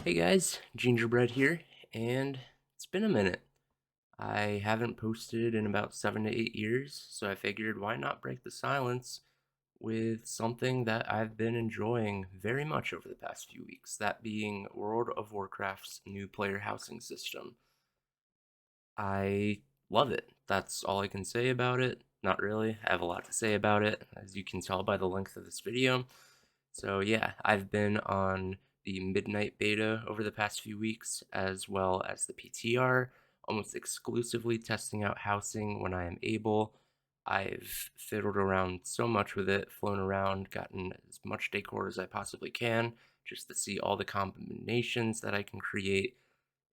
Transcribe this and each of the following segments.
Hey guys, Gingerbread here, and it's been a minute. I haven't posted in about 7 to 8 years, so I figured why not break the silence with something that I've been enjoying very much over the past few weeks, that being World of Warcraft's new player housing system. I love it. That's all I can say about it. Not really. I have a lot to say about it, as you can tell by the length of this video. So yeah, I've been on the midnight beta over the past few weeks, as well as the PTR, almost exclusively testing out housing when I am able. I've fiddled around so much with it, flown around, gotten as much decor as I possibly can, just to see all the combinations that I can create.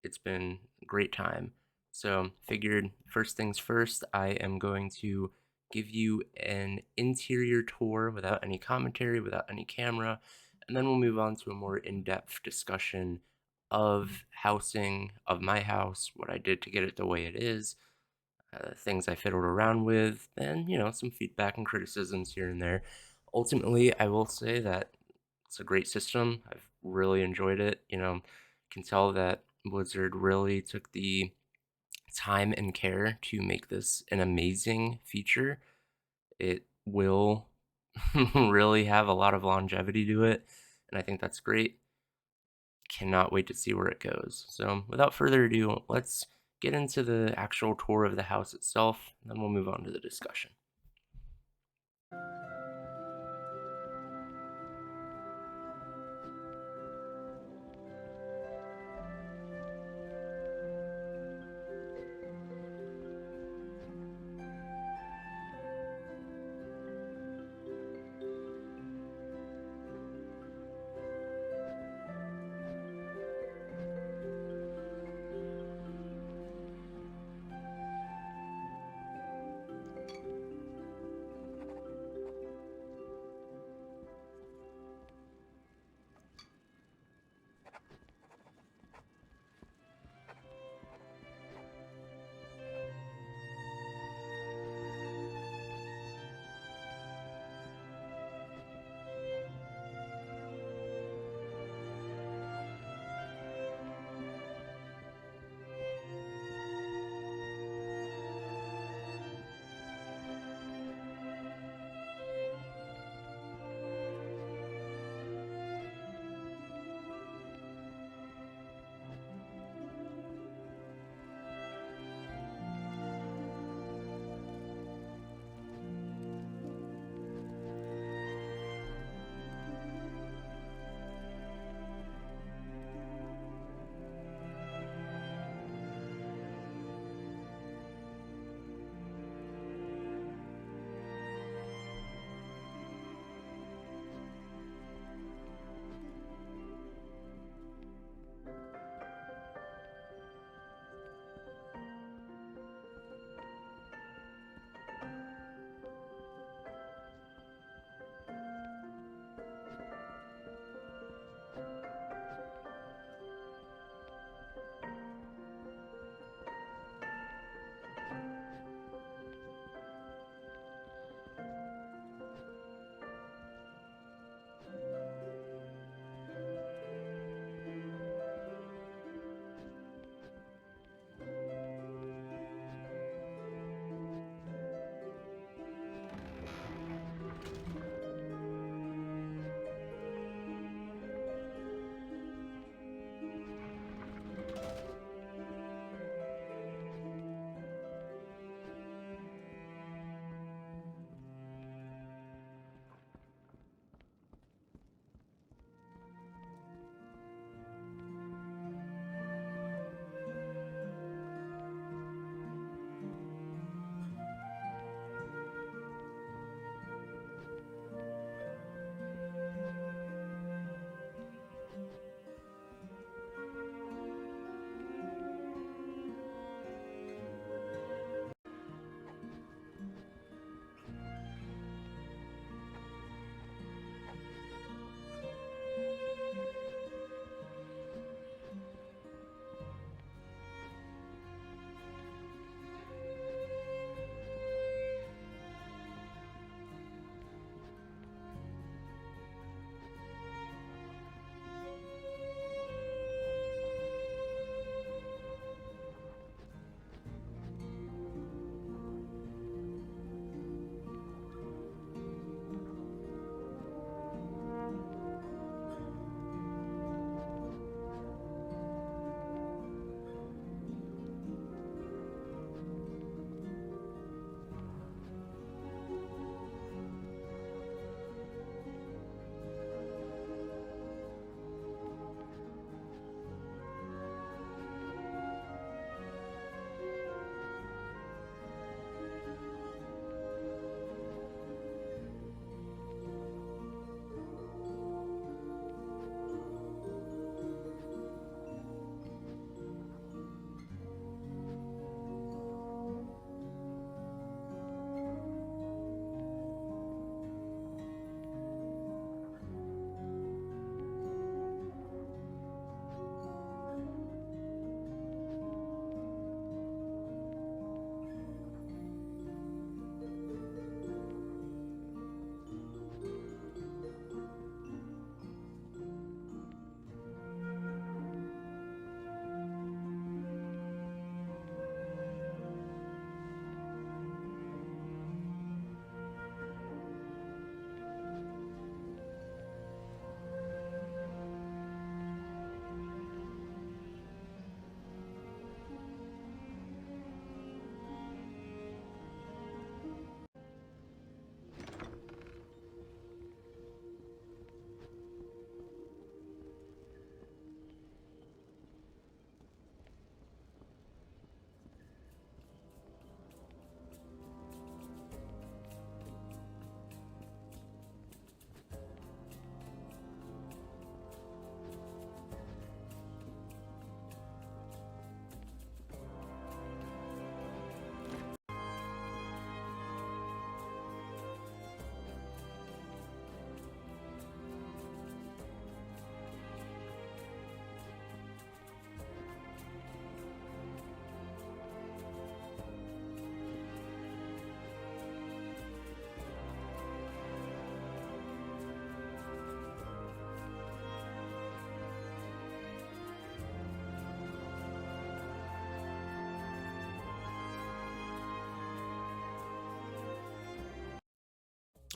It's been a great time. So, figured first things first, I am going to give you an interior tour without any commentary, without any camera, and then we'll move on to a more in depth discussion of housing, of my house, what I did to get it the way it is, things I fiddled around with, and some feedback and criticisms here and there. Ultimately, I will say that it's a great system. I've really enjoyed it. Can tell that Blizzard really took the time and care to make this an amazing feature. It will really have a lot of longevity to it, and I think that's great. Cannot wait to see where it goes. So, without further ado, let's get into the actual tour of the house itself, and then we'll move on to the discussion.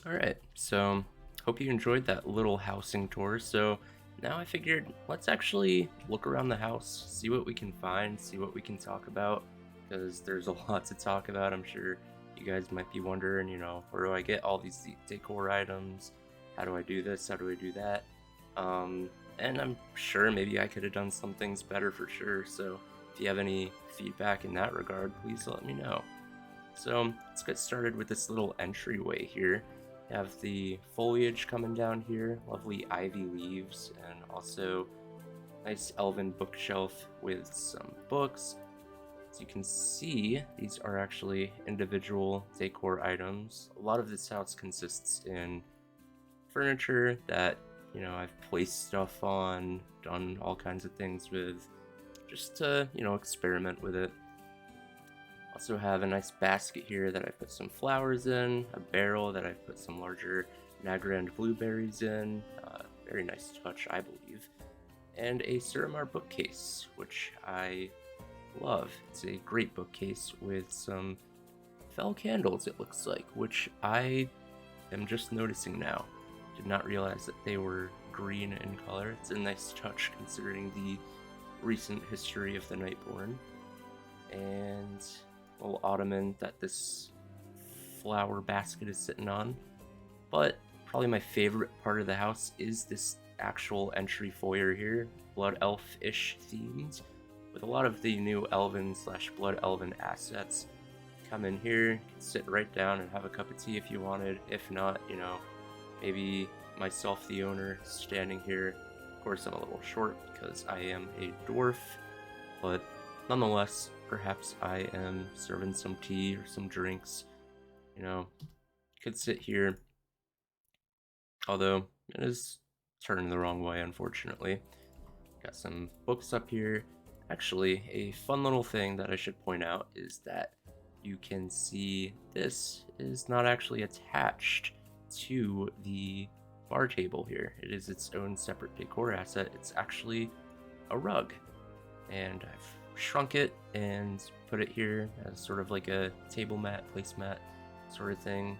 Alright, so hope you enjoyed that little housing tour. So now I figured let's actually look around the house, see what we can find, see what we can talk about, because there's a lot to talk about. I'm sure you guys might be wondering, where do I get all these decor items? How do I do this? How do I do that? And I'm sure maybe I could have done some things better for sure. So if you have any feedback in that regard, please let me know. So let's get started with this little entryway here. You have the foliage coming down here, lovely ivy leaves, and also nice elven bookshelf with some books. As you can see, these are actually individual decor items. A lot of this house consists in furniture that, I've placed stuff on, done all kinds of things with, just to, experiment with it. Also have a nice basket here that I've put some flowers in, a barrel that I've put some larger Nagrand blueberries in, very nice touch, I believe, and a Suramar bookcase, which I love. It's a great bookcase with some fell candles, it looks like, which I am just noticing now. Did not realize that they were green in color. It's a nice touch considering the recent history of the Nightborn. And little ottoman that this flower basket is sitting on. But probably my favorite part of the house is this actual entry foyer here, Blood Elf-ish themed, with a lot of the new Elven / Blood Elven assets. Come in here, sit right down and have a cup of tea if you wanted. If not, maybe myself, the owner, standing here. Of course, I'm a little short because I am a dwarf, but nonetheless, perhaps I am serving some tea or some drinks. Could sit here, although it is turned the wrong way, unfortunately. Got some books up here. Actually, a fun little thing that I should point out is that you can see this is not actually attached to the bar table here. It is its own separate decor asset. It's actually a rug, and I've shrunk it and put it here as sort of like a table mat, placemat sort of thing.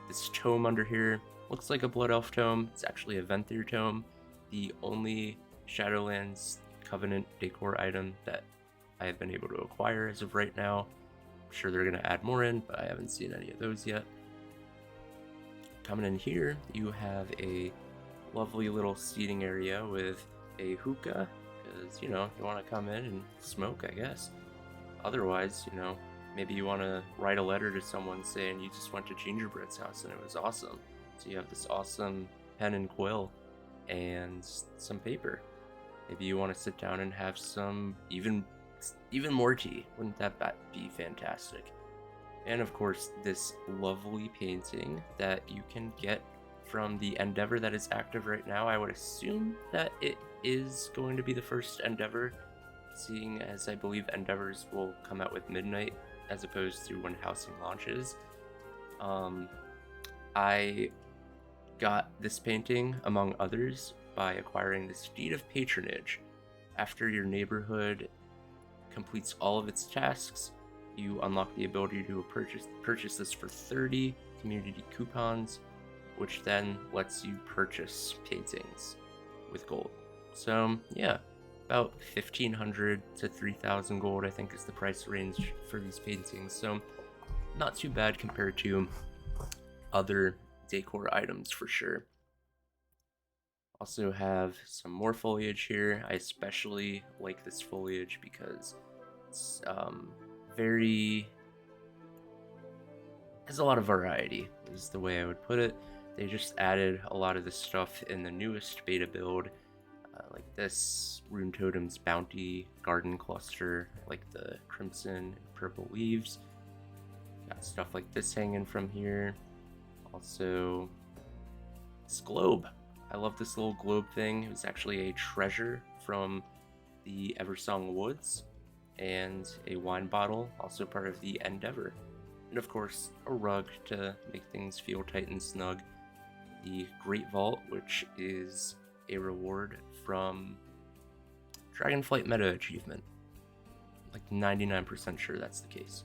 This tome under here looks like a Blood Elf tome. It's actually a Venthyr tome, the only Shadowlands Covenant decor item that I have been able to acquire as of right now. I'm sure they're going to add more in, but I haven't seen any of those yet. Coming in here, you have a lovely little seating area with a hookah, because, you want to come in and smoke, I guess. Otherwise, maybe you want to write a letter to someone saying you just went to Gingerbread's house and it was awesome. So you have this awesome pen and quill and some paper. Maybe you want to sit down and have some even more tea. Wouldn't that be fantastic? And of course, this lovely painting that you can get from the Endeavor that is active right now. I would assume that it is going to be the first Endeavor, seeing as I believe Endeavors will come out with midnight as opposed to when housing launches. I got this painting, among others, by acquiring this Deed of Patronage. After your neighborhood completes all of its tasks, you unlock the ability to purchase this for 30 community coupons, which then lets you purchase paintings with gold. So yeah, about 1,500 to 3,000 gold, I think, is the price range for these paintings. So not too bad compared to other decor items for sure. Also have some more foliage here. I especially like this foliage because it's has a lot of variety, is the way I would put it. They just added a lot of the stuff in the newest beta build, like this Rune Totem's Bounty Garden Cluster, like the crimson and purple leaves. Got stuff like this hanging from here. Also, this globe. I love this little globe thing. It was actually a treasure from the Eversong Woods, and a wine bottle, also part of the Endeavor. And of course, a rug to make things feel tight and snug. The Great Vault, which is a reward from Dragonflight Meta Achievement. Like 99% sure that's the case.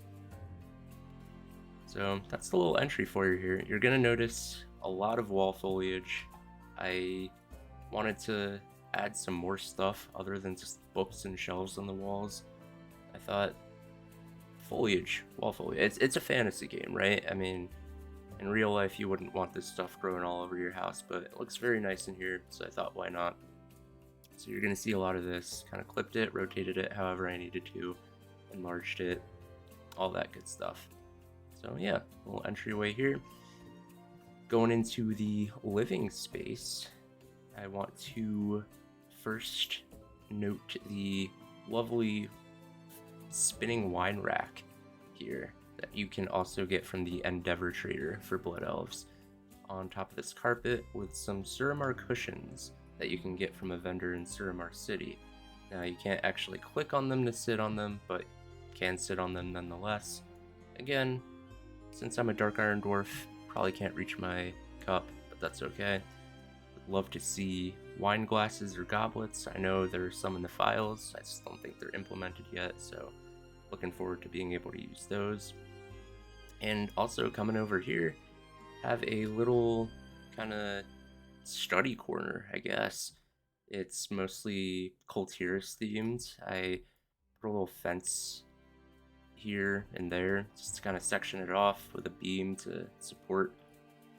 So that's the little entry for you here. You're gonna notice a lot of wall foliage. I wanted to add some more stuff other than just books and shelves on the walls. I thought foliage, wall foliage. It's a fantasy game, right? I mean, in real life you wouldn't want this stuff growing all over your house, but it looks very nice in here, so I thought why not. So you're gonna see a lot of this. Kind of clipped it, rotated it however I needed to, enlarged it, all that good stuff. So yeah, little entryway here. Going into the living space, I want to first note the lovely spinning wine rack here that you can also get from the Endeavor Trader for Blood Elves. On top of this carpet with some Suramar cushions that you can get from a vendor in Suramar City. Now you can't actually click on them to sit on them, but can sit on them nonetheless. Again, since I'm a Dark Iron Dwarf, probably can't reach my cup, but that's okay. Would love to see wine glasses or goblets. I know there's some in the files, I just don't think they're implemented yet, so looking forward to being able to use those. And also coming over here, have a little kind of study corner, I guess. It's mostly Kultiris themed. I put a little fence here and there just to kind of section it off with a beam to support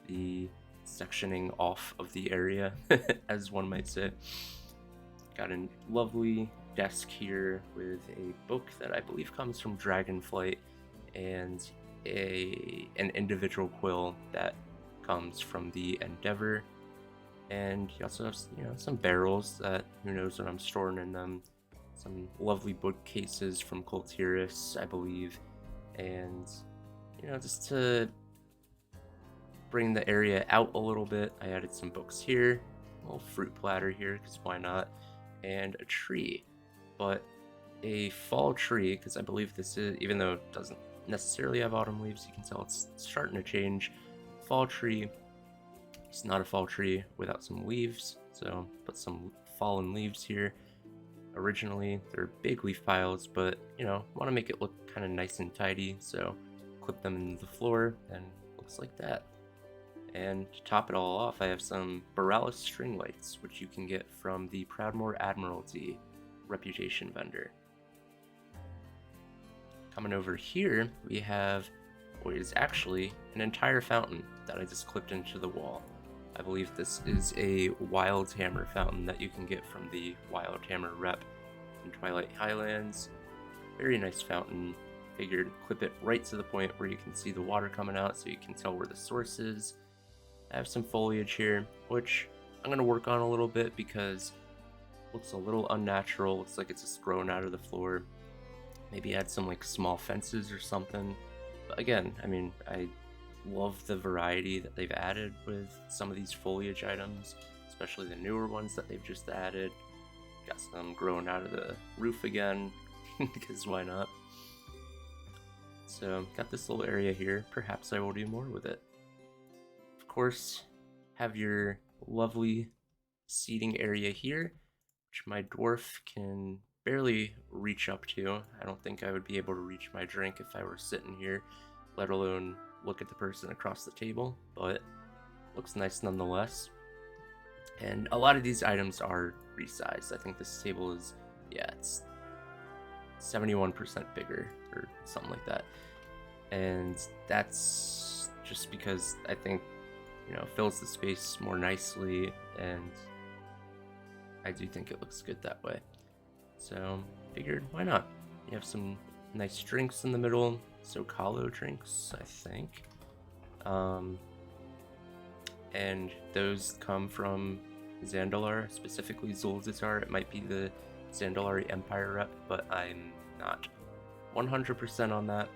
the sectioning off of the area, as one might say. Got a lovely desk here with a book that I believe comes from Dragonflight and an individual quill that comes from the Endeavor. And you also have, some barrels that who knows what I'm storing in them. Some lovely bookcases from Kultiris, I believe. And, just to bring the area out a little bit, I added some books here. A little fruit platter here, because why not? And a tree. But a fall tree, because I believe this is, even though it doesn't necessarily have autumn leaves, you can tell it's starting to change. Fall tree. It's not a fall tree without some leaves, so put some fallen leaves here. Originally, they're big leaf piles, but, want to make it look kind of nice and tidy, so clip them into the floor, and looks like that. And to top it all off, I have some Borealis string lights, which you can get from the Proudmoore Admiralty reputation vendor. Coming over here, we have what is actually an entire fountain that I just clipped into the wall. I believe this is a Wild Hammer fountain that you can get from the Wild Hammer rep in Twilight Highlands. Very nice fountain. Figured clip it right to the point where you can see the water coming out so you can tell where the source is. I have some foliage here, which I'm going to work on a little bit because it looks a little unnatural. Looks like it's just grown out of the floor. Maybe add some small fences or something. But again, I mean, I love the variety that they've added with some of these foliage items, especially the newer ones that they've just added. Got some growing out of the roof again, because why not? So got this little area here. Perhaps I will do more with it. Of course, have your lovely seating area here, which my dwarf can barely reach up to. I don't think I would be able to reach my drink if I were sitting here, let alone look at the person across the table, but looks nice nonetheless. And a lot of these items are resized. I think this table is, it's 71% bigger or something like that. And that's just because I think, fills the space more nicely, and I do think it looks good that way. So figured, why not? You have some nice drinks in the middle, Zocalo drinks, I think. And those come from Zandalar, specifically Zul'Zitar. It might be the Zandalari Empire rep, but I'm not 100% on that.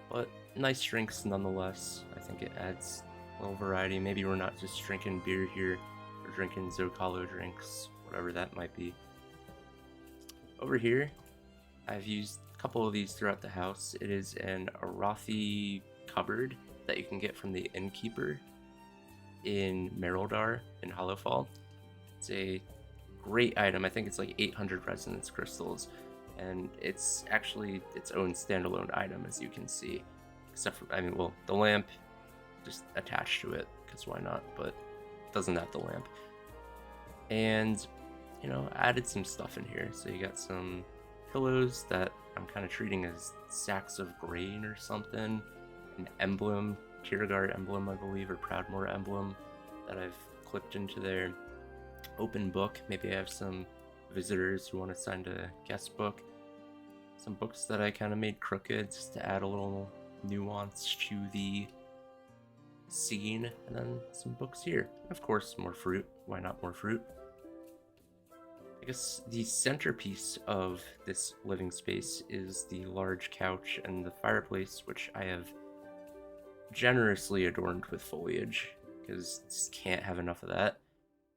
But nice drinks nonetheless. I think it adds a little variety. Maybe we're not just drinking beer here, or drinking Zocalo drinks, whatever that might be. Over here, I've used a couple of these throughout the house. It is an Arathi cupboard that you can get from the innkeeper in Merildar in Hollowfall. It's a great item. I think it's like 800 resonance crystals, and it's actually its own standalone item, as you can see. except for, I mean, well, the lamp just attached to it, because why not, but it doesn't have the lamp. And, you know, added some stuff in here. So you got some pillows that I'm kind of treating as sacks of grain or something, an emblem, Tiergard emblem, I believe, or Proudmoore emblem that I've clipped into there. Open book, maybe I have some visitors who want to sign a guest book. Some books that I kind of made crooked just to add a little nuance to the scene, and then some books here. Of course, more fruit. Why not more fruit? I guess the centerpiece of this living space is the large couch and the fireplace, which I have generously adorned with foliage, because just can't have enough of that.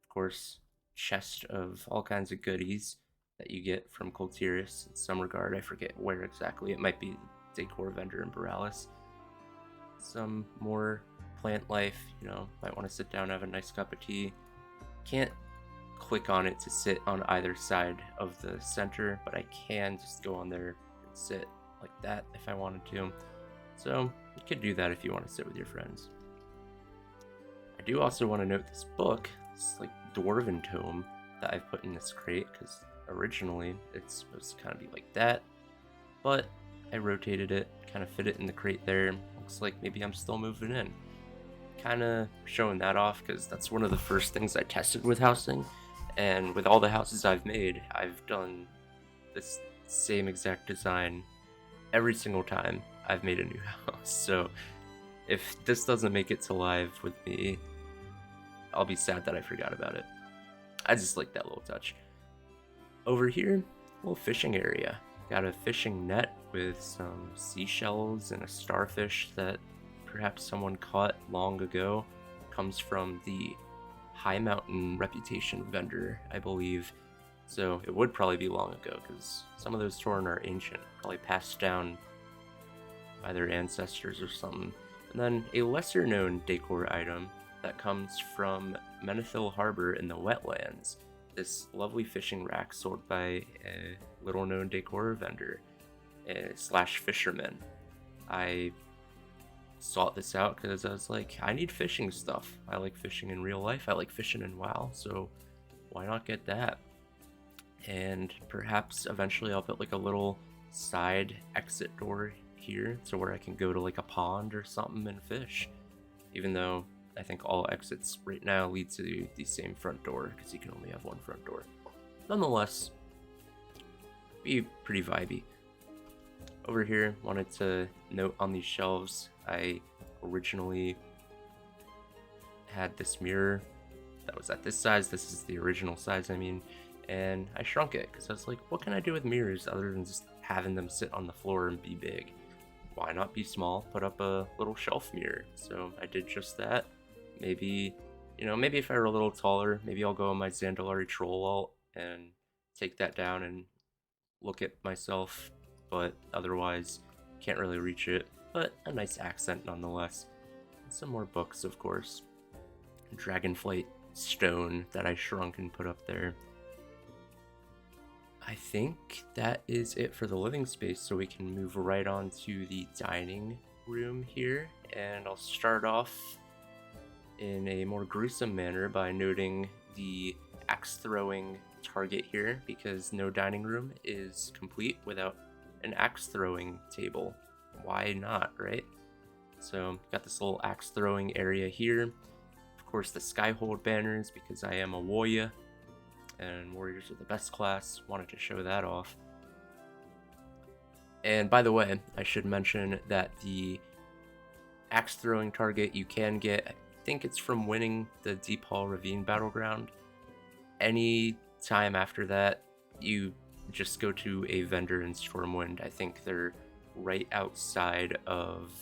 Of course, chest of all kinds of goodies that you get from Coltiris in some regard. I forget where exactly. It might be Decor vendor in Borealis. Some more plant life, you know, might want to sit down, have a nice cup of tea. Can't click on it to sit on either side of the center, but I can just go on there and sit like that if I wanted to. So you could do that if you want to sit with your friends. I do also want to note this book, this like dwarven tome that I've put in this crate, because originally it's supposed to kind of be like that, but I rotated it, kind of fit it in the crate there. Looks like maybe I'm still moving in. Kind of showing that off because that's one of the first things I tested with housing, and with all the houses I've made, I've done this same exact design every single time I've made a new house. So if this doesn't make it to live with me, I'll be sad that I forgot about it. I just like that little touch. Over here, a little fishing area. Got a fishing net with some seashells and a starfish that perhaps someone caught long ago. Comes from the High Mountain Reputation vendor, I believe. So it would probably be long ago, because some of those Tauren are ancient, probably passed down by their ancestors or something. And then a lesser known decor item that comes from Menethil Harbor in the wetlands. This lovely fishing rack sold by a little known decor vendor slash fisherman. I sought this out because I was like, I need fishing stuff. I like fishing in real life. I like fishing in WoW, so why not get that? And perhaps eventually I'll put like a little side exit door here to where I can go to like a pond or something and fish. Even though I think all exits right now lead to the same front door, because you can only have one front door. Nonetheless, be pretty vibey. Over here, wanted to note on these shelves, I originally had this mirror that was at this size. This is the original size, I mean, and I shrunk it because I was like, what can I do with mirrors other than just having them sit on the floor and be big? Why not be small? Put up a little shelf mirror. So I did just that. Maybe, you know, maybe if I were a little taller, maybe I'll go on my Zandalari Troll alt and take that down and look at myself, but otherwise can't really reach it. But a nice accent nonetheless. And some more books, of course. Dragonflight stone that I shrunk and put up there. I think that is it for the living space, so we can move right on to the dining room here. And I'll start off in a more gruesome manner by noting the axe throwing target here, because no dining room is complete without an axe throwing table. Why not, right? So got this little axe throwing area here. Of course, the Skyhold banners, because I am a warrior and warriors are the best class. Wanted to show that off. And by the way, I should mention that the axe throwing target you can get, I think it's from winning the Deep Hall Ravine Battleground. Any time after that, you just go to a vendor in Stormwind. I think they're right outside of,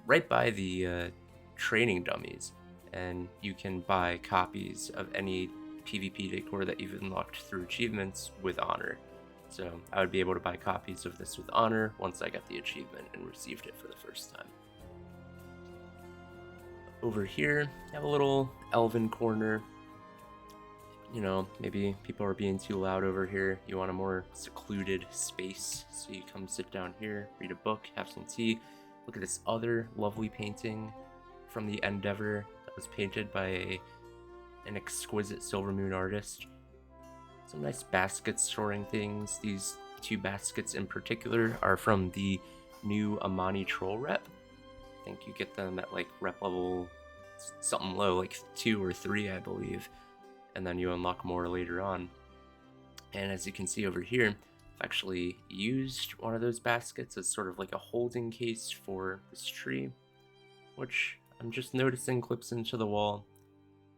right by the training dummies, and you can buy copies of any PvP decor that you've unlocked through achievements with honor. So I would be able to buy copies of this with honor once I got the achievement and received it for the first time. Over here, I have a little elven corner. You know, maybe people are being too loud over here. You want a more secluded space, so you come sit down here, read a book, have some tea. Look at this other lovely painting from the Endeavor that was painted by an exquisite Silver Moon artist. Some nice baskets storing things. These two baskets in particular are from the new Amani Troll rep. I think you get them at like rep level something low, like 2 or 3, I believe, and then you unlock more later on. And as you can see over here, I've actually used one of those baskets as sort of like a holding case for this tree, which I'm just noticing clips into the wall.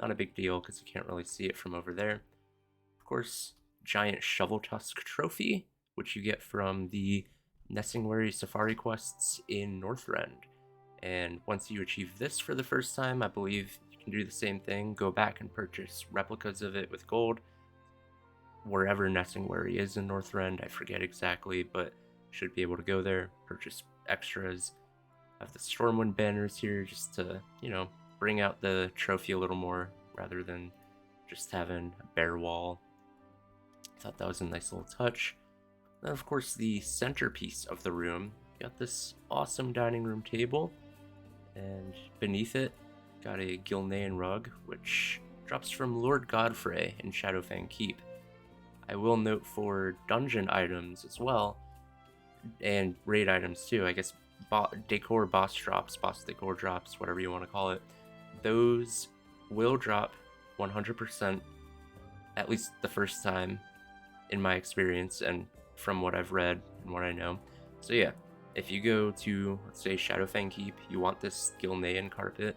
Not a big deal because you can't really see it from over there. Of course, giant shovel tusk trophy, which you get from the Nessingwary Safari quests in Northrend. And once you achieve this for the first time, I believe you can do the same thing, go back and purchase replicas of it with gold wherever Nessingwary is in Northrend. I forget exactly, but should be able to go there, purchase extras. I have the Stormwind banners here just to, you know, bring out the trophy a little more rather than just having a bare wall. I thought that was a nice little touch. Then, of course, the centerpiece of the room. Got this awesome dining room table, and beneath it, got a Gilnean rug, which drops from Lord Godfrey in Shadowfang Keep. I will note for dungeon items as well, and raid items too, I guess Decor boss Decor drops, whatever you want to call it, those will drop 100%, at least the first time, in my experience, and from what I've read and what I know. So yeah, if you go to, let's say, Shadowfang Keep, you want this Gilnean carpet,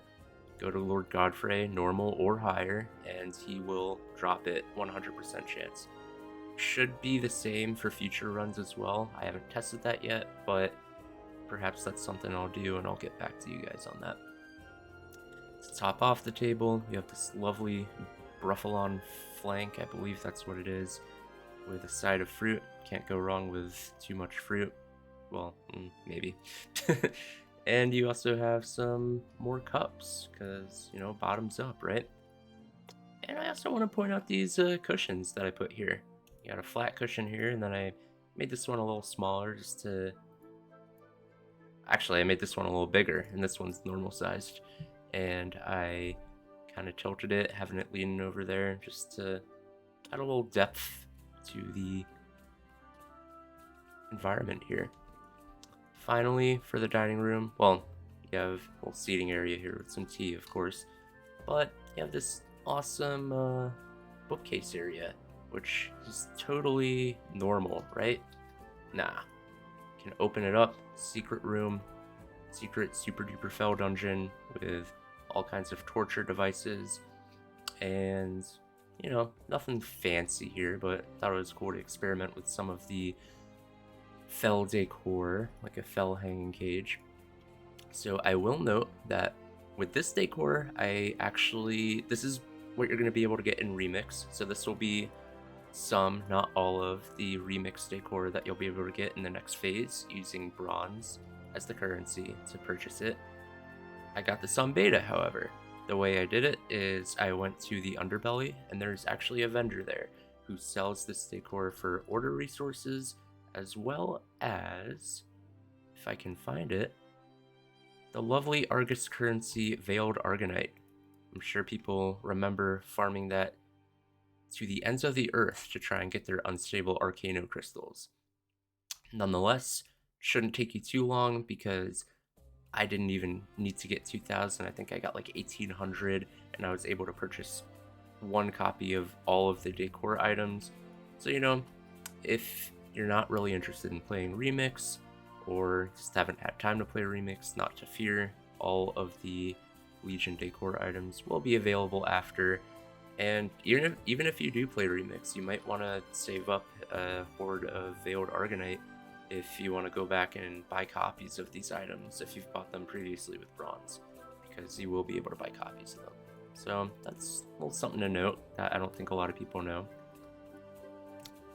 go to Lord Godfrey, normal or higher, and he will drop it 100% chance. Should be the same for future runs as well. I haven't tested that yet, but perhaps that's something I'll do, and I'll get back to you guys on that. To top off the table, you have this lovely Bruffalon flank, I believe that's what it is, with a side of fruit. Can't go wrong with too much fruit. Well, maybe. And you also have some more cups, because, you know, bottoms up, right? And I also want to point out these cushions that I put here. You got a flat cushion here, and then I made this one a little smaller just to... Actually, I made this one a little bigger, and this one's normal sized. And I kind of tilted it, having it leaning over there, just to add a little depth to the environment here. Finally, for the dining room, well, you have a little seating area here with some tea, of course, but you have this awesome bookcase area, which is totally normal, right? Nah. You can open it up, secret room, secret super duper fell dungeon with all kinds of torture devices, and, you know, nothing fancy here, but I thought it was cool to experiment with some of the fell decor, like a fell hanging cage. So I will note that with this decor, this is what you're going to be able to get in Remix. So this will be some, not all of, the Remix decor that you'll be able to get in the next phase using bronze as the currency to purchase it. I got this on beta, however. The way I did it is I went to the Underbelly, and there's actually a vendor there who sells this decor for order resources, as well as, if I can find it, the lovely Argus currency Veiled Argonite. I'm sure people remember farming that to the ends of the earth to try and get their unstable Arcano crystals. Nonetheless, shouldn't take you too long because I didn't even need to get 2,000. I think I got like 1,800, and I was able to purchase one copy of all of the decor items. So, you know, if you're not really interested in playing Remix, or just haven't had time to play Remix, not to fear, all of the Legion decor items will be available after. And even if you do play Remix, you might want to save up a hoard of Veiled Argonite if you want to go back and buy copies of these items if you've bought them previously with bronze, because you will be able to buy copies of them. So that's a little something to note that I don't think a lot of people know.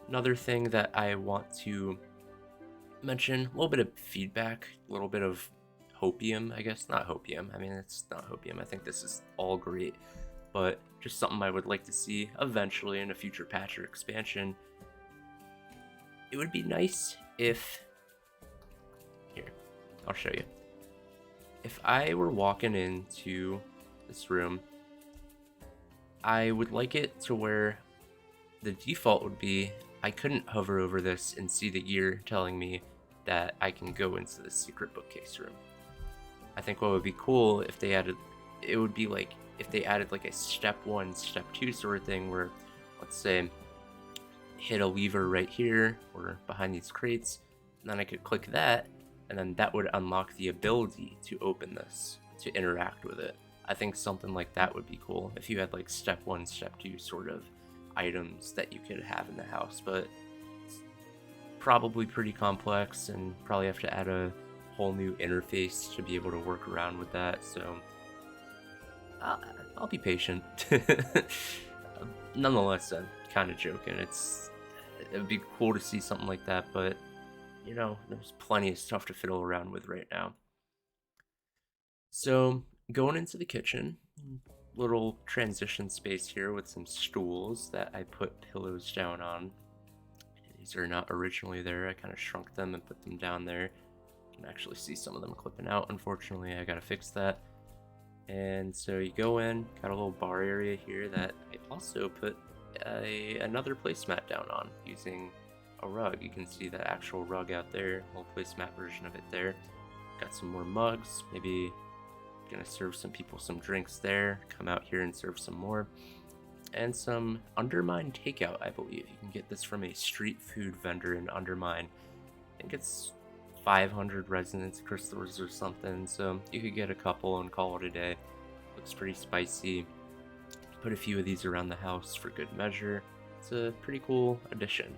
Another thing that I want to mention, a little bit of feedback, a little bit of hopium, I guess. Not hopium, I mean, it's not hopium. I think this is all great, but just something I would like to see eventually in a future patch or expansion. It would be nice if, here, I'll show you. if I were walking into this room, I would like it to where the default would be I couldn't hover over this and see the gear telling me that I can go into the secret bookcase room. I think what would be cool if they added, it would be like if they added like a step 1, step 2 sort of thing where, let's say, hit a lever right here or behind these crates, and then I could click that, and then that would unlock the ability to open this, to interact with it. I think something like that would be cool if you had like step 1, step 2 sort of items that you could have in the house, but it's probably pretty complex and probably have to add a whole new interface to be able to work around with that, so I'll be patient. Nonetheless, I'm kind of joking. It would be cool to see something like that, but you know, there's plenty of stuff to fiddle around with right now. So going into the kitchen, little transition space here with some stools that I put pillows down on. These are not originally there. I kind of shrunk them and put them down there. You can actually see some of them clipping out. Unfortunately, I gotta fix that. And so you go in, got a little bar area here that I also put another placemat down on using a rug. You can see the actual rug out there, little placemat version of it there. Got some more mugs, maybe gonna serve some people some drinks there, come out here and serve some more. And some Undermine takeout, I believe. You can get this from a street food vendor in Undermine. I think it's 500 resonance crystals or something, so you could get a couple and call it a day. Looks pretty spicy. Put a few of these around the house for good measure. It's a pretty cool addition.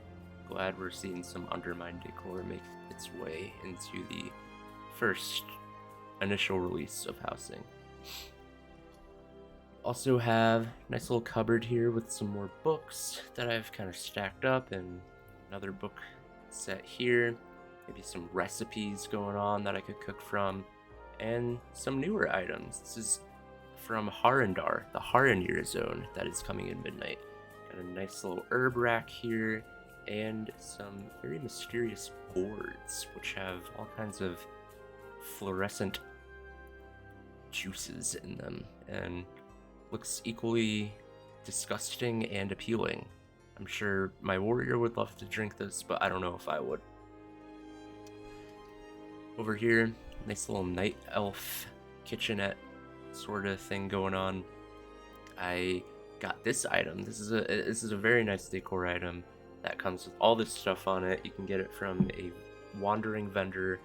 Glad we're seeing some Undermine decor make its way into the first initial release of housing. Also have a nice little cupboard here with some more books that I've kind of stacked up, and another book set here. Maybe some recipes going on that I could cook from, and some newer items. This is from Harandar, the Harandir zone that is coming in midnight. Got a nice little herb rack here, and some very mysterious boards, which have all kinds of fluorescent juices in them, and looks equally disgusting and appealing. I'm sure my warrior would love to drink this, but I don't know if I would. Over here, nice little night elf kitchenette sort of thing going on. I got this item. This is a very nice decor item that comes with all this stuff on it. You can get it from a wandering vendor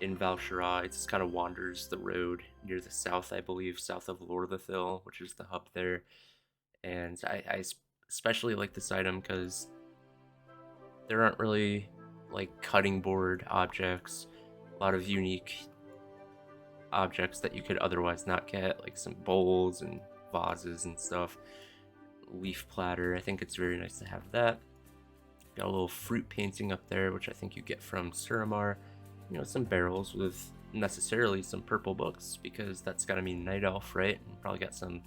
in Val'sharah. It just kind of wanders the road near the south, I believe, south of Lorthethil, which is the hub there. And I especially like this item because there aren't really like cutting board objects, a lot of unique objects that you could otherwise not get, like some bowls and vases and stuff. Leaf platter, I think it's very nice to have that. Got a little fruit painting up there, which I think you get from Suramar. You know, some barrels with necessarily some purple books, because that's gotta mean Night Elf, right? And probably got some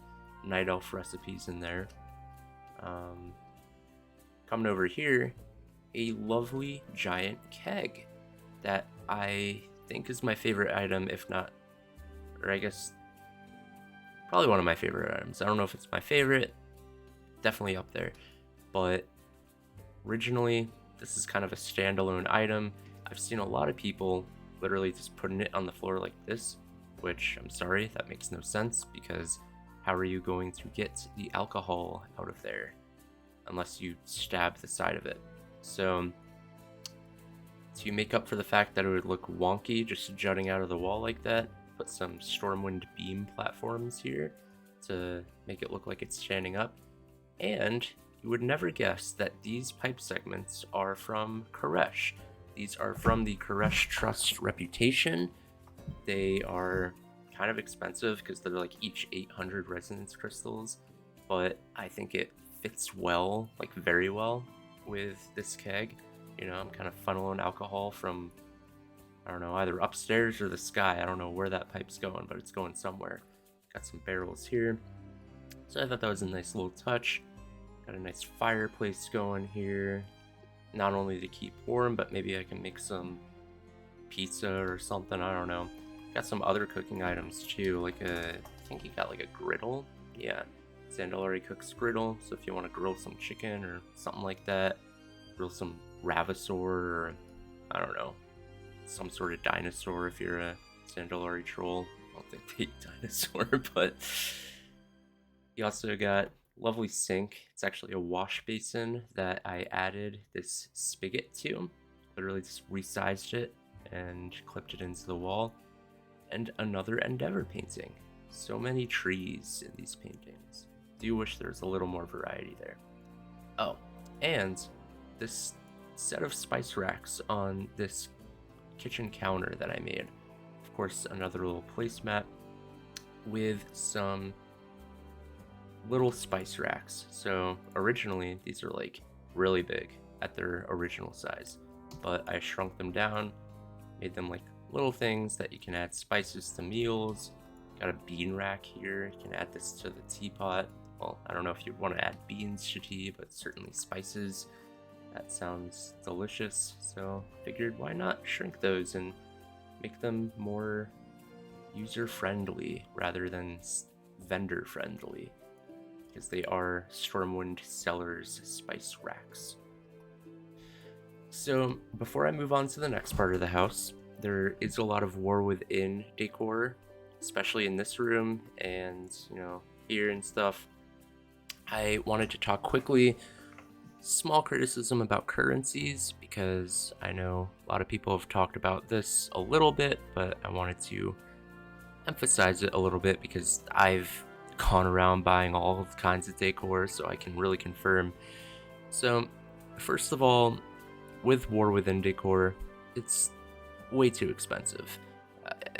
Night Elf recipes in there. Coming over here, a lovely giant keg that I think is my favorite item, if not, or I guess probably one of my favorite items. I don't know if it's my favorite, definitely up there, but originally this is kind of a standalone item. I've seen a lot of people literally just putting it on the floor like this, which I'm sorry, that makes no sense, because how are you going to get the alcohol out of there unless you stab the side of it? So to make up for the fact that it would look wonky just jutting out of the wall like that, put some Stormwind beam platforms here to make it look like it's standing up. And you would never guess that these pipe segments are from Koresh. These are from the Koresh Trust reputation. They are kind of expensive because they're like each 800 resonance crystals, but I think it fits well, like very well, with this keg. You know, I'm kind of funneling alcohol from, I don't know, either upstairs or the sky. I don't know where that pipe's going, but it's going somewhere. Got some barrels here. So I thought that was a nice little touch. Got a nice fireplace going here. Not only to keep warm, but maybe I can make some pizza or something, I don't know. Got some other cooking items too, like I think he got like a griddle. Yeah, Sandal already cooks griddle, so if you want to grill some chicken or something like that, grill some Ravasaur or I don't know, some sort of dinosaur if you're a Sandalari troll. I don't think they eat dinosaur, but you also got lovely sink. It's actually a wash basin that I added this spigot to. Literally just resized it and clipped it into the wall. And another Endeavor painting. So many trees in these paintings. Do wish there was a little more variety there. Oh, and this set of spice racks on this kitchen counter that I made. Of course, another little placemat with some little spice racks. So originally, these are like really big at their original size, but I shrunk them down, made them like little things that you can add spices to meals. Got a bean rack here. You can add this to the teapot. Well, I don't know if you'd want to add beans to tea, but certainly spices. That sounds delicious. So figured why not shrink those and make them more user-friendly rather than vendor-friendly, because they are Stormwind Cellars spice racks. So before I move on to the next part of the house, there is a lot of War Within decor, especially in this room and, here and stuff. I wanted to talk quickly, small criticism about currencies, because I know a lot of people have talked about this a little bit, but I wanted to emphasize it a little bit because I've gone around buying all kinds of decor, so I can really confirm. So, first of all, with War Within decor, it's way too expensive.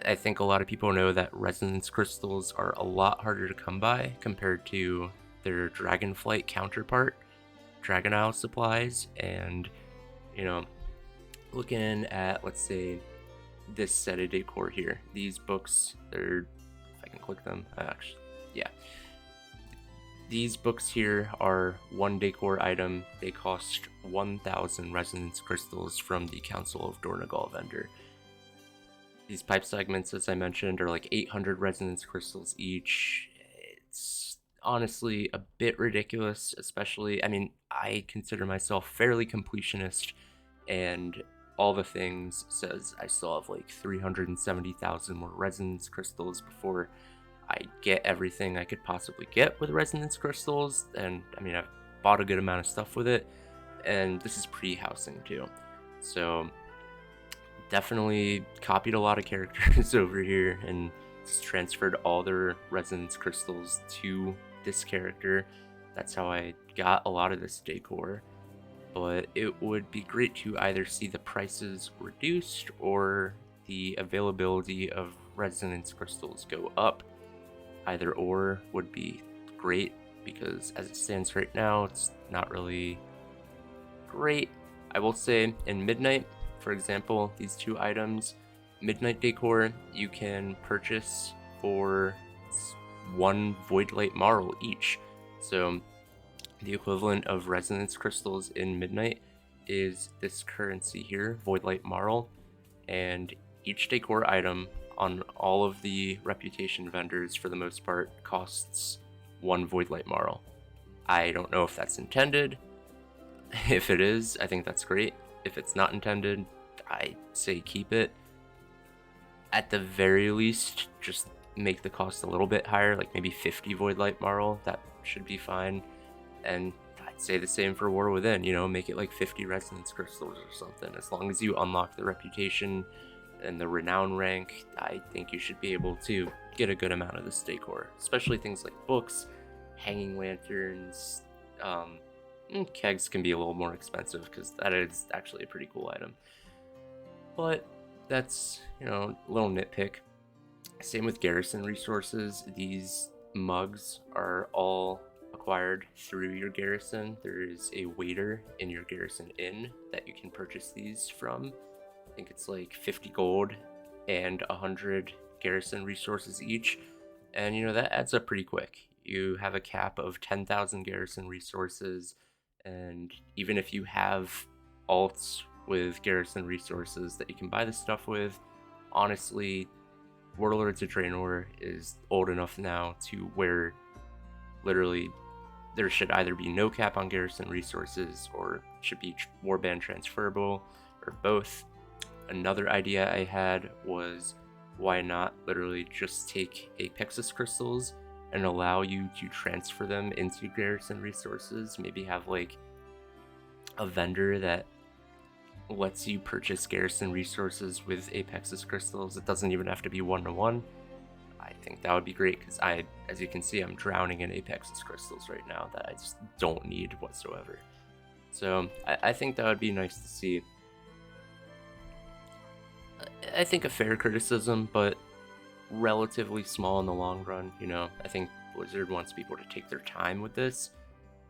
I think a lot of people know that resonance crystals are a lot harder to come by compared to their Dragonflight counterpart, Dragon Isle supplies, and looking at, let's say, this set of decor here, these books, they're, if I can click them, actually, yeah. These books here are one decor item. They cost 1,000 resonance crystals from the Council of Dornagal vendor. These pipe segments, as I mentioned, are like 800 resonance crystals each. It's honestly a bit ridiculous, especially, I consider myself fairly completionist, and all the things says I still have like 370,000 more resonance crystals before I get everything I could possibly get with resonance crystals. And I've bought a good amount of stuff with it, and this is pre-housing too, so definitely copied a lot of characters over here and just transferred all their resonance crystals to this character. That's how I got a lot of this decor. But it would be great to either see the prices reduced or the availability of resonance crystals go up. Either or would be great, because as it stands right now, it's not really great. I will say in Midnight, for example, these two items, Midnight Decor, you can purchase for one Voidlight Marl each. So the equivalent of resonance crystals in Midnight is this currency here, Voidlight Marl, and each decor item on all of the reputation vendors, for the most part, costs one Voidlight Marl. I don't know if that's intended. If it is, I think that's great. If it's not intended, I say keep it. At the very least, just make the cost a little bit higher, like maybe 50 Voidlight Marl. That should be fine. And I'd say the same for War Within, make it like 50 resonance crystals or something. As long as you unlock the reputation and the renown rank, I think you should be able to get a good amount of this decor, especially things like books, hanging lanterns. Kegs can be a little more expensive because that is actually a pretty cool item, but that's a little nitpick. Same with garrison resources. These mugs are all acquired through your garrison. There is a waiter in your garrison inn that you can purchase these from. I think it's like 50 gold and 100 garrison resources each, and that adds up pretty quick. You have a cap of 10,000 garrison resources, and even if you have alts with garrison resources that you can buy the stuff with, honestly, Warlords of Draenor is old enough now to where literally there should either be no cap on garrison resources or should be warband transferable, or both. Another idea I had was, why not literally just take Apexus crystals and allow you to transfer them into garrison resources? Maybe have like a vendor that lets you purchase garrison resources with Apexus crystals. It doesn't even have to be one-to-one. I think that would be great, because as you can see, I'm drowning in Apexus crystals right now that I just don't need whatsoever. So I think that would be nice to see. I think a fair criticism, but relatively small in the long run. You know, I think Blizzard wants people to take their time with this.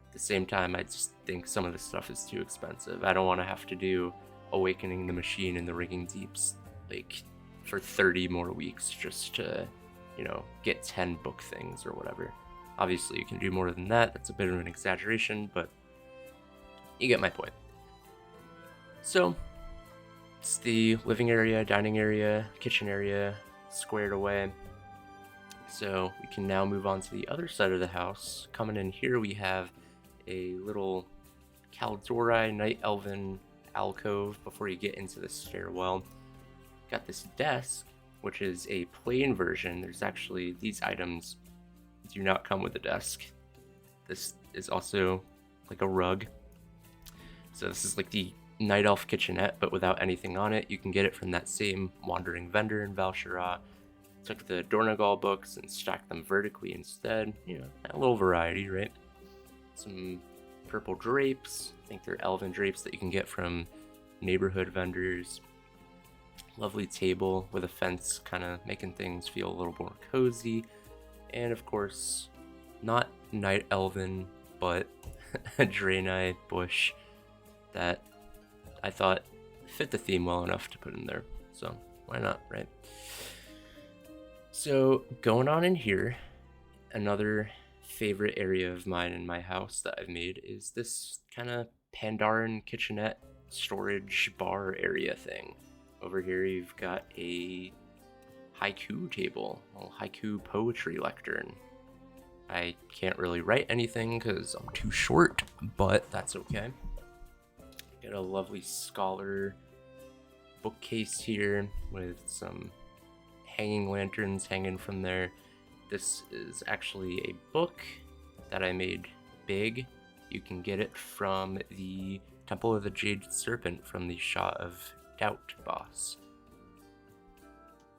At the same time, I just think some of this stuff is too expensive. I don't want to have to do Awakening the Machine in the Rigging Deeps like for 30 more weeks just to, you know, get 10 book things or whatever. Obviously, you can do more than that. That's a bit of an exaggeration, but you get my point. So it's the living area, dining area, kitchen area squared away. So we can now move on to the other side of the house. Coming in here, we have a little Kaldori Night Elven alcove before you get into the stairwell. Got this desk, which is a plain version. There's actually, these items do not come with a desk. This is also like a rug. So this is like the Night Elf kitchenette, but without anything on it. You can get it from that same wandering vendor in Val'sharah. Took the Dornogal books and stacked them vertically instead. You know, a little variety, right? Some purple drapes. I think they're elven drapes that you can get from neighborhood vendors. Lovely table with a fence, kind of making things feel a little more cozy. And of course, not Night Elven, but a Draenei bush that I thought fit the theme well enough to put in there. So why not, right? So going on in here, another favorite area of mine in my house that I've made is this kind of Pandaren kitchenette storage bar area thing. Over here you've got a haiku table, a haiku poetry lectern. I can't really write anything because I'm too short, but that's okay. Got a lovely scholar bookcase here with some hanging lanterns hanging from there. This is actually a book that I made big. You can get it from the Temple of the Jade Serpent from the Shot of Doubt boss.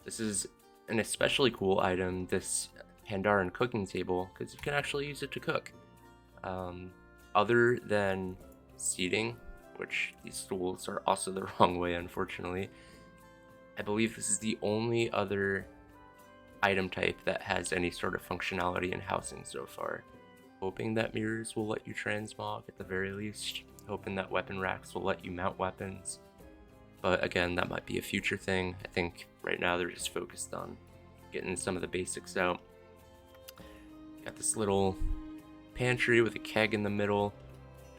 This is an especially cool item, this Pandaren cooking table, because you can actually use it to cook. Other than seating, which these stools are also the wrong way, unfortunately, I believe this is the only other item type that has any sort of functionality in housing so far. Hoping that mirrors will let you transmog at the very least. Hoping that weapon racks will let you mount weapons. But again, that might be a future thing. I think right now they're just focused on getting some of the basics out. Got this little pantry with a keg in the middle.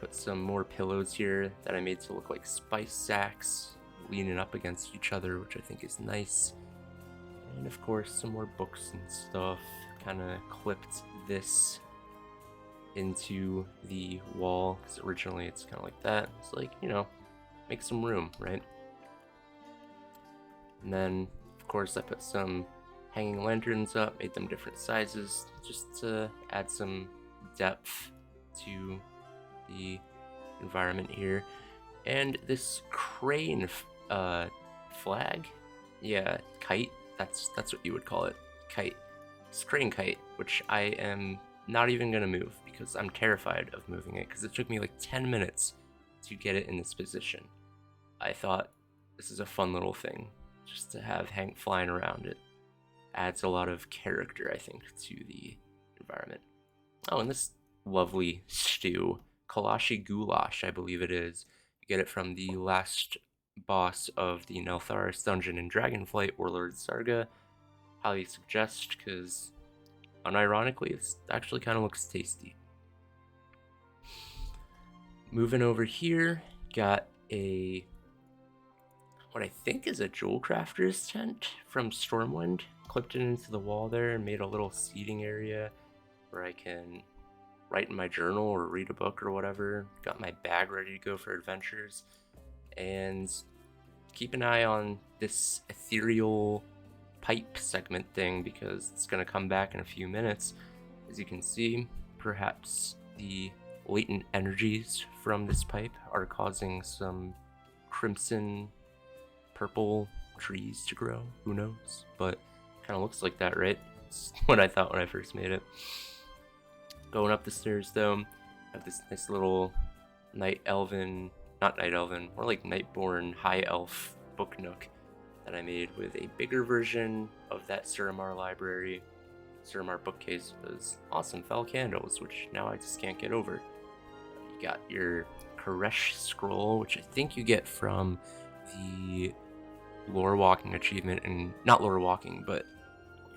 Put some more pillows here that I made to look like spice sacks, leaning up against each other, which I think is nice. And of course, some more books and stuff. Kind of clipped this into the wall, because originally it's kind of like that. It's like, you know, make some room, right? And then, of course, I put some hanging lanterns up, made them different sizes, just to add some depth to the environment here. And this crane flag, yeah, kite, that's what you would call it, kite. It's crane kite, which I am not even gonna move because I'm terrified of moving it, because it took me like 10 minutes to get it in this position. I thought this is a fun little thing just to have hang flying around. It adds a lot of character, I think, to the environment. Oh, and this lovely stew, Kalashi Goulash, I believe it is. You get it from the last boss of the Neltharis dungeon in Dragonflight, Warlord Sarga. Highly suggest, because unironically, it actually kind of looks tasty. Moving over here, got a what I think is a jewel crafter's tent from Stormwind. clipped it into the wall there and made a little seating area where I can write in my journal or read a book or whatever. Got my bag ready to go for adventures. And keep an eye on this ethereal pipe segment thing because it's going to come back in a few minutes. As you can see, perhaps the latent energies from this pipe are causing some crimson purple trees to grow. Who knows? But kind of looks like that, right? It's what I thought when I first made it. Going up the stairs though, I have this nice little night elven, not night elven, more like nightborn high elf book nook that I made with a bigger version of that Suramar library. Suramar bookcase with those awesome fell candles, which now I just can't get over. You got your Koresh scroll, which I think you get from the lore walking achievement, and not lore walking, but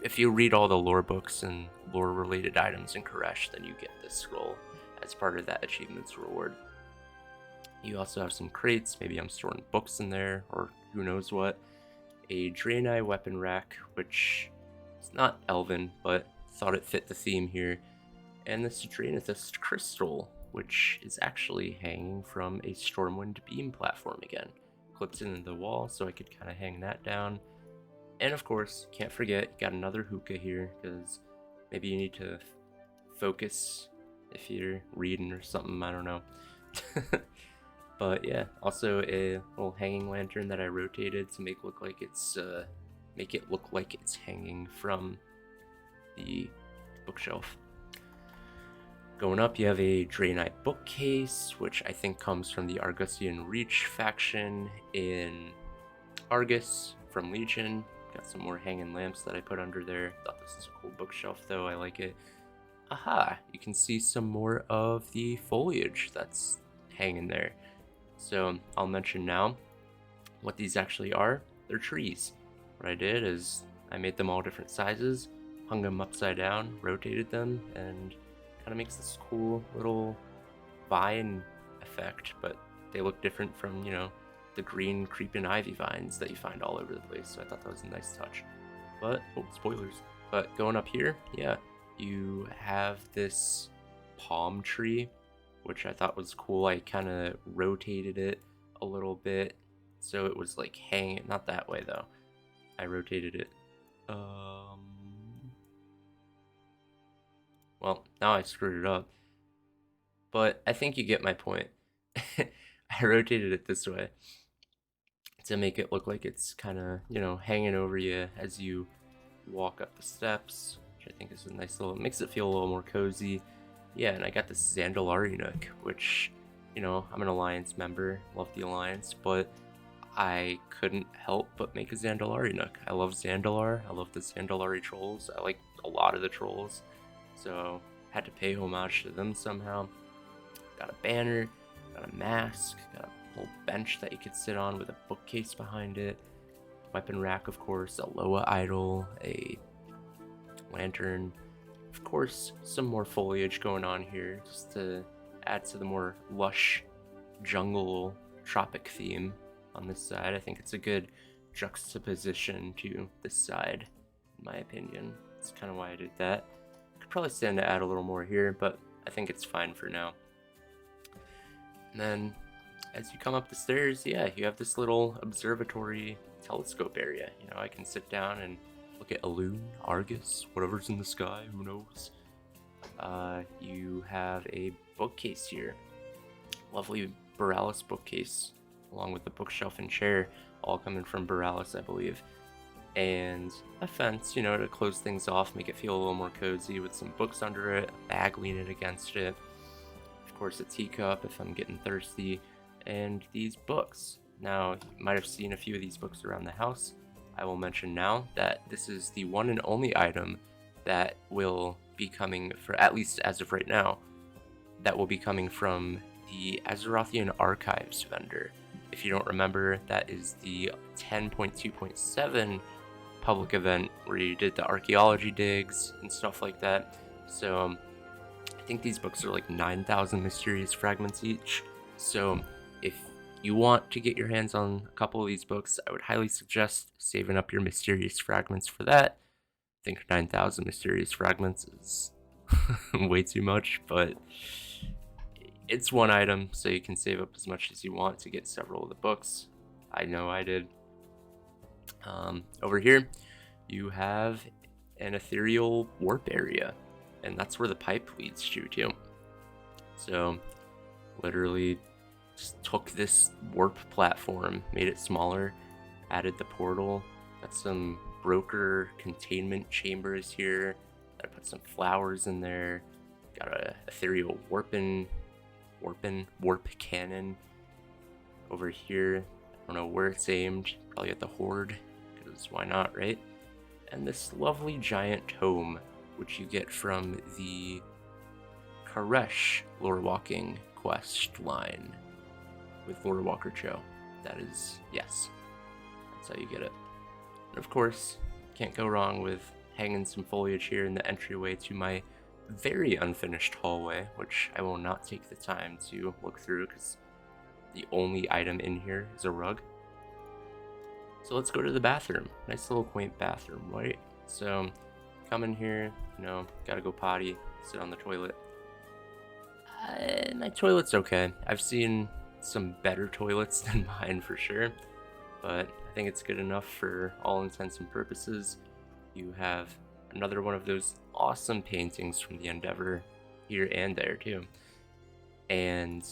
if you read all the lore books and lore related items in Koresh, then you get this scroll as part of that achievement's reward. You also have some crates, maybe I'm storing books in there, or who knows what. A Draenei weapon rack, which is not elven, but thought it fit the theme here. And this Draenithist crystal, which is actually hanging from a Stormwind beam platform again. Clipped into the wall so I could kind of hang that down. And of course, can't forget, you got another hookah here, because maybe you need to focus if you're reading or something, I don't know. But yeah, also a little hanging lantern that I rotated to make it look like it's hanging from the bookshelf. Going up, you have a Draenei bookcase, which I think comes from the Argusian Reach faction in Argus from Legion. Got some more hanging lamps that I put under there. Thought this is a cool bookshelf though, I like it. Aha, you can see some more of the foliage that's hanging there. So I'll mention now what these actually are. They're trees. What I did is I made them all different sizes, hung them upside down, rotated them, and kind of makes this cool little vine effect, but they look different from, the green creeping ivy vines that you find all over the place. So I thought that was a nice touch. But, spoilers. But going up here, yeah, you have this palm tree, which I thought was cool. I kind of rotated it a little bit so it was like hanging, not that way though. I rotated it. Well, now I screwed it up. But I think you get my point. I rotated it this way to make it look like it's kind of, hanging over you as you walk up the steps, which I think is a nice little, makes it feel a little more cozy. Yeah, and I got this Zandalari nook, which, I'm an Alliance member, love the Alliance, but I couldn't help but make a Zandalari nook. I love Zandalar, I love the Zandalari trolls, I like a lot of the trolls, so had to pay homage to them somehow. Got a banner, got a mask, got a little bench that you could sit on with a bookcase behind it, weapon rack of course, a Loa idol, a lantern, of course some more foliage going on here just to add to the more lush jungle tropic theme on this side. I think it's a good juxtaposition to this side, in my opinion. That's kind of why I did that. Could probably stand to add a little more here, but I think it's fine for now. And then as you come up the stairs, yeah, you have this little observatory telescope area. I can sit down and look at Elune, Argus, whatever's in the sky, who knows. You have a bookcase here. Lovely Borealis bookcase, along with the bookshelf and chair, all coming from Borealis, I believe. And a fence, to close things off, make it feel a little more cozy with some books under it, a bag leaning against it. Of course, a teacup if I'm getting thirsty, and these books. Now, you might have seen a few of these books around the house. I will mention now that this is the one and only item that will be coming, for at least as of right now, that will be coming from the Azerothian Archives vendor. If you don't remember, that is the 10.2.7 public event where you did the archaeology digs and stuff like that. So I think these books are like 9,000 mysterious fragments each. So if you want to get your hands on a couple of these books, I would highly suggest saving up your mysterious fragments for that. think 9,000 mysterious fragments is way too much, but it's one item, so you can save up as much as you want to get several of the books. I know I did. Over here, you have an ethereal warp area, and that's where the pipe leads you to. So, literally, just took this warp platform, made it smaller, added the portal, got some broker containment chambers here. I put some flowers in there. Got a ethereal warp cannon over here. I don't know where it's aimed, probably at the horde, because why not, right? And this lovely giant tome, which you get from the Karesh lore walking quest line with Lore Walker Cho. That is, yes, that's how you get it. And of course, can't go wrong with hanging some foliage here in the entryway to my very unfinished hallway, which I will not take the time to look through because the only item in here is a rug. So let's go to the bathroom. Nice little quaint bathroom, right? So come in here, gotta go potty, sit on the toilet. My toilet's okay. I've seen some better toilets than mine for sure, but I think it's good enough for all intents and purposes. You have another one of those awesome paintings from the Endeavor here and there too, and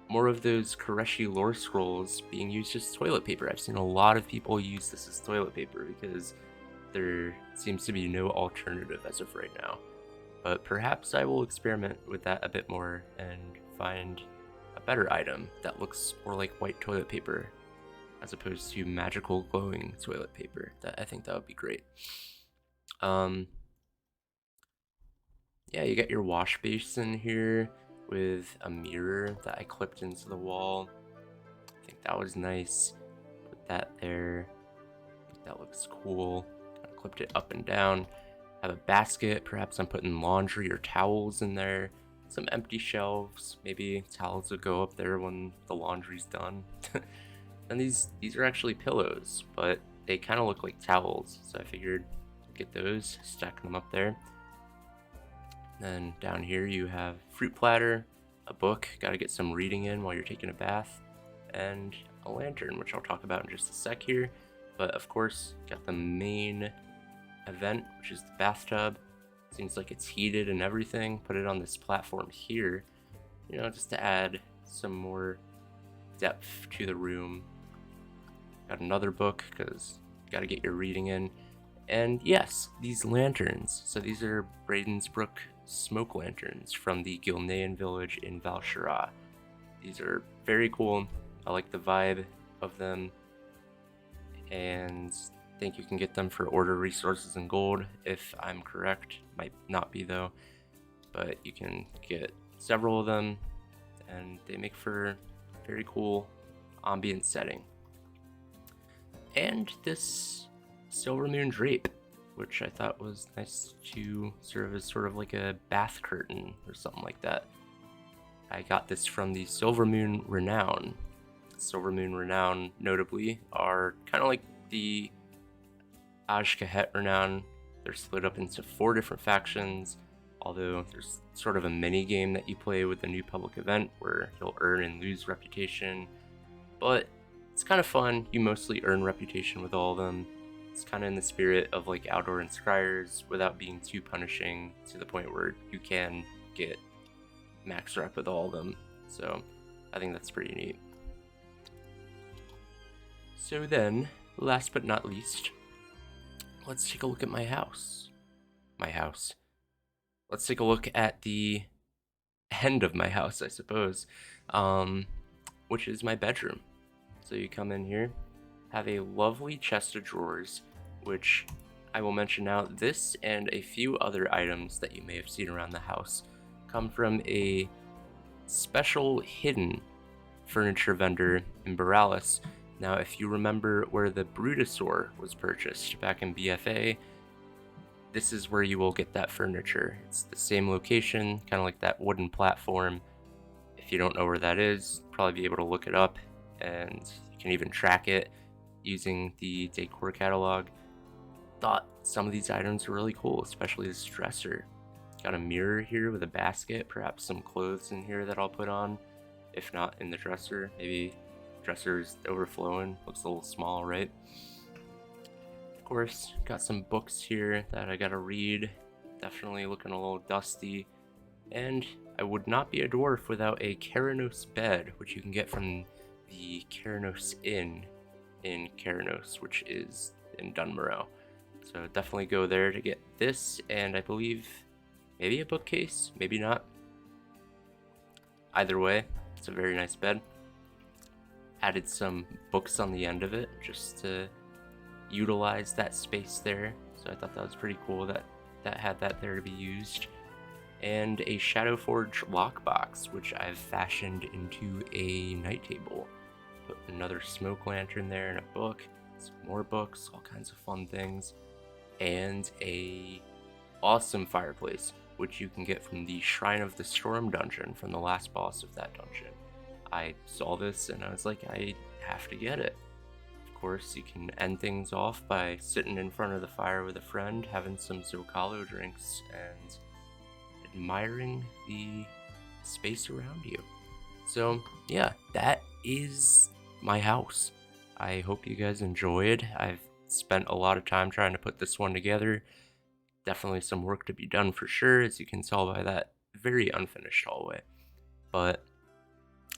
more of those Koreshi lore scrolls being used as toilet paper. I've seen a lot of people use this as toilet paper because there seems to be no alternative as of right now. But perhaps I will experiment with that a bit more and find a better item that looks more like white toilet paper as opposed to magical glowing toilet paper. I think that would be great. Yeah, you got your wash basin here with a mirror that I clipped into the wall. I think that was nice. Put that there. I think that looks cool. Kind of clipped it up and down. Have a basket. Perhaps I'm putting laundry or towels in there. Some empty shelves. Maybe towels will go up there when the laundry's done. And these are actually pillows, but they kind of look like towels. So I figured get those, stack them up there. Then down here you have fruit platter, a book, gotta get some reading in while you're taking a bath, and a lantern, which I'll talk about in just a sec here. But of course, got the main event, which is the bathtub. Seems like it's heated and everything. Put it on this platform here, just to add some more depth to the room. Got another book, because you gotta get your reading in. And yes, these lanterns. So these are Bradensbrook smoke lanterns from the Gilnean village in Val'Shara. These are very cool. I like the vibe of them, and think you can get them for order resources and gold if I'm correct. Might not be though, but you can get several of them, and they make for very cool ambient setting. And this silver moon drape, which I thought was nice to serve as sort of like a bath curtain or something like that. I got this from the Silver Moon Renown. Silver Moon Renown, notably, are kind of like the Ajkahet Renown. They're split up into 4 different factions, although there's sort of a mini game that you play with the new public event where you'll earn and lose reputation. But it's kind of fun. You mostly earn reputation with all of them. It's kind of in the spirit of like Outdoor and Scryers without being too punishing to the point where you can get max rep with all of them. So I think that's pretty neat. So then, last but not least, let's take a look at my house. Let's take a look at the end of my house, I suppose, which is my bedroom. So you come in here, have a lovely chest of drawers, which I will mention now. This and a few other items that you may have seen around the house come from a special hidden furniture vendor in Borealis. Now, if you remember where the Brutosaur was purchased back in BFA, this is where you will get that furniture. It's the same location, kind of like that wooden platform. If you don't know where that is, probably be able to look it up, and you can even track it using the Decor catalog. Thought some of these items are really cool, especially this dresser. Got a mirror here with a basket, perhaps some clothes in here that I'll put on. If not in the dresser, maybe dresser's overflowing, looks a little small, right? Of course, got some books here that I gotta read. Definitely looking a little dusty. And I would not be a dwarf without a Keranos bed, which you can get from the Keranos Inn in Keranos, which is in Dunmorrow. So definitely go there to get this, and I believe maybe a bookcase, maybe not. Either way, it's a very nice bed. Added some books on the end of it just to utilize that space there. So I thought that was pretty cool that had that there to be used. And a Shadowforge lockbox, which I've fashioned into a night table. Put another smoke lantern there and a book, some more books, all kinds of fun things, and a awesome fireplace, which you can get from the Shrine of the Storm dungeon from the last boss of that dungeon. I saw this and I was like, I have to get it. Of course, you can end things off by sitting in front of the fire with a friend, having some Zocalo drinks, and admiring the space around you. So yeah, that is my house. I hope you guys enjoyed. I've spent a lot of time trying to put this one together. Definitely some work to be done for sure, as you can tell by that very unfinished hallway. But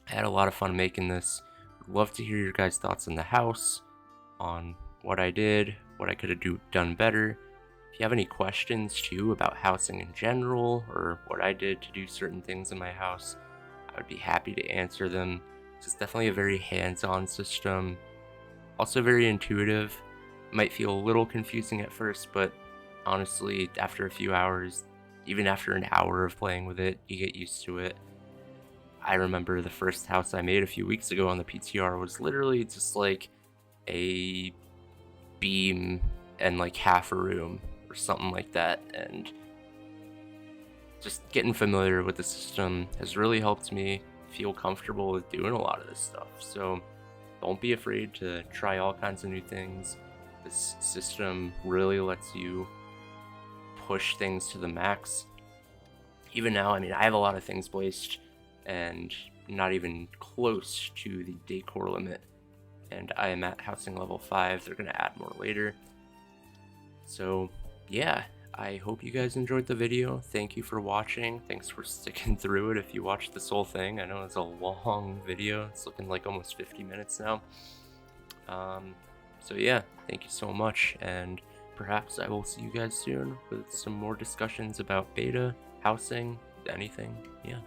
I had a lot of fun making this. Would love to hear your guys' thoughts on the house, on what I did, what I could have done better. If you have any questions too about housing in general, or what I did to do certain things in my house, I would be happy to answer them. It's definitely a very hands-on system, also very intuitive. Might feel a little confusing at first, but honestly, after a few hours, even after an hour of playing with it, you get used to it. I remember the first house I made a few weeks ago on the PTR was literally just like a beam and like half a room or something like that, and just getting familiar with the system has really helped me feel comfortable with doing a lot of this stuff. So don't be afraid to try all kinds of new things. This system really lets you push things to the max. Even now, I mean, I have a lot of things placed and not even close to the decor limit, and I am at housing level 5. They're going to add more later. So yeah, I hope you guys enjoyed the video. Thank you for watching. Thanks for sticking through it if you watched this whole thing. I know it's a long video. It's looking like almost 50 minutes now. So yeah, thank you so much, and perhaps I will see you guys soon with some more discussions about beta, housing, anything. Yeah.